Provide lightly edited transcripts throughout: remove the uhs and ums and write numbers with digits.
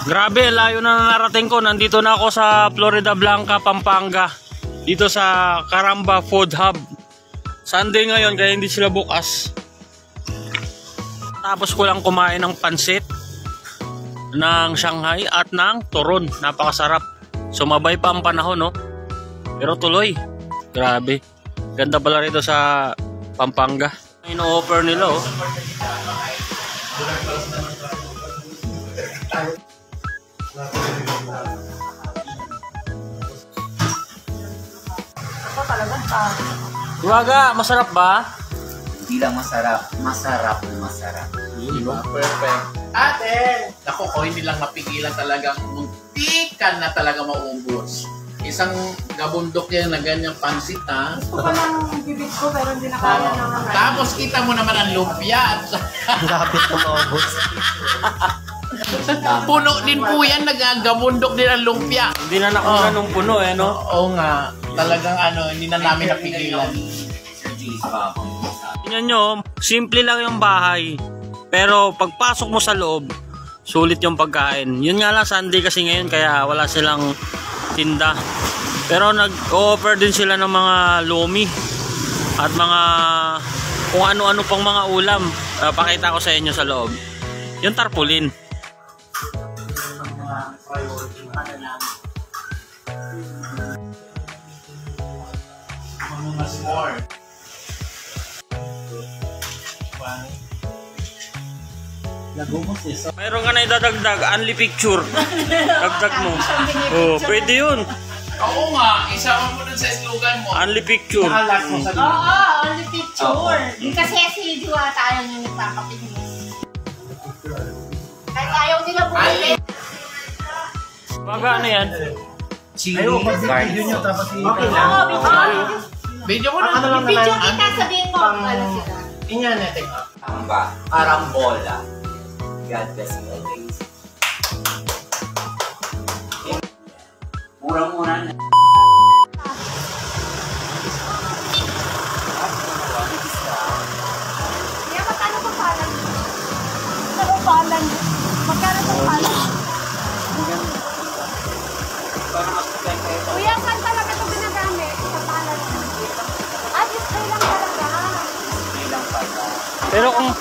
Grabe, layo na narating ko. Nandito na ako sa Florida Blanca, Pampanga. Dito sa Caramba Food Hub. Sunday ngayon kaya hindi sila bukas. Tapos ko lang kumain ng pansit, ng Shanghai at ng turon. Napakasarap. Sumabay pa ang panahon, no? Pero tuloy. Grabe. Ganda pala rito sa Pampanga. Ino-offer nila, oh. Ako talagang pa. Iwaga, masarap ba? Hindi lang masarap, masarap na masarap. Diba? Perfect. Ate! Ako ko, hindi lang mapigilan talagang muntikan na talaga maubos. Isang gabundok yan na ganyang pansit, ha? Gusto ko lang bibig ko pero hindi na kaya naman. Tapos kita mo naman ang lumpia. Lapit na maubos. Puno din po yan, nagagabundok din ang lumpia. Hindi na nakuna nung puno, eh, no? Oo nga, talagang hindi na namin napigilan. Tingnan nyo, simple lang yung bahay. Pero pagpasok mo sa loob, sulit yung pagkain. Yun nga lang, Sunday kasi ngayon, kaya wala silang tinda. Pero nag-offer din sila ng mga lomi at mga kung ano-ano pang mga ulam. Pakita ko sa inyo sa loob. Yung tarpaulin. Mayroon ka na idadagdag, only picture. Dagdag mo. Oh, pwede yun. Oo nga, isama mo dun sa slogan mo. Only picture. Oo, only picture. Kasi si Diwata ayaw nyo nagpapapinis. Kahit ayaw nila bumili. Baga ano yan? Chili garlic. Okay lang. Video mo na. Video kita, sabihin mo. Ano sila? Inyan natin. Karambola. God bless you always. Murang-mura na. Kaya magkano pa palan? Ano palan? Magkano pa palan? Kuya, saan talaga ito ginagamit? Sa palan? Ah, display lang talaga. Display lang pala. Pero kung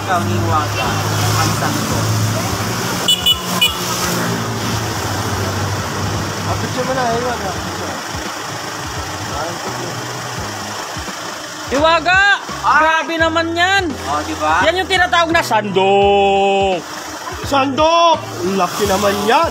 Kamiwaga. Ang santo. Picture mo na, Iwaga. Iwaga! Grabe naman yan! Oh, di ba? Yan yung tinatawag na sandok! Sandok! Laki naman yan!